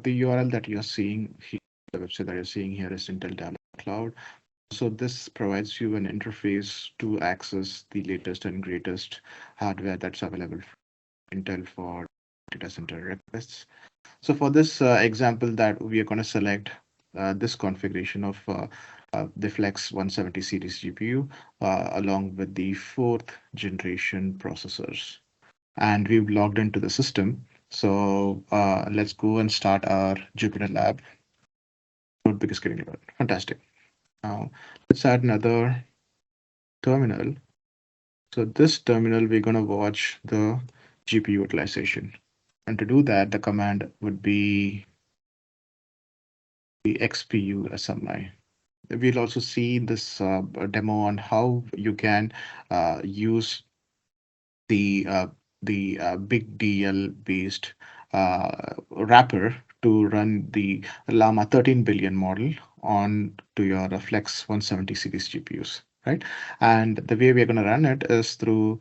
the URL that you're seeing here, the website that you're seeing here is Intel Developer Cloud. So this provides you an interface to access the latest and greatest hardware that's available from Intel for data center requests. So for this example that we are going to select this configuration of the Flex 170 series GPU along with the 4th generation processors. And we've logged into the system. So let's go and start our Jupyter Lab. Notebook is getting loaded. Fantastic. Now let's add another terminal. So this terminal, we're going to watch the GPU utilization. And to do that, the command would be the XPU SMI. We'll also see this demo on how you can use the Big DL based wrapper to run the Llama 13 billion model on to your Flex 170 series GPUs. Right, and the way we're going to run it is through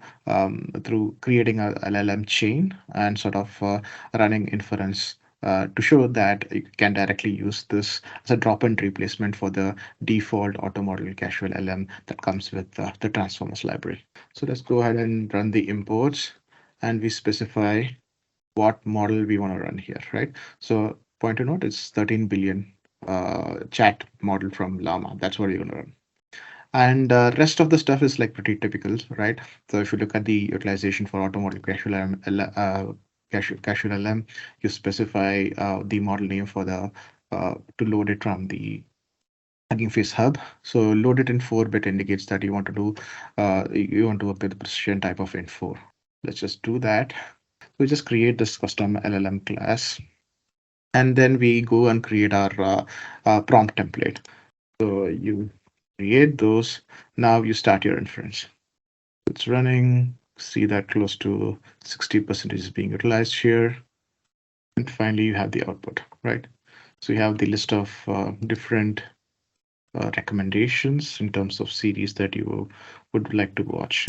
creating a LLM chain and sort of running inference to show that you can directly use this as a drop-in replacement for the default auto model casual LM that comes with the transformers library. So let's go ahead and run the imports, and we specify what model we want to run here, right? So point to note, it's 13 billion chat model from Llama. That's what you're going to run. And rest of the stuff is like pretty typical, right? So if you look at the utilization for auto model casual LM, you specify the model name for the to load it from the Hugging Face hub. So load it in 4-bit indicates that you want to do you want to work with the precision type of int4. Let's just do that. We just create this custom LLM class, and then we go and create our prompt template. So you create those. Now you start your inference. It's running. See that close to 60% is being utilized here. And finally, you have the output, right? So you have the list of different recommendations in terms of series that you would like to watch.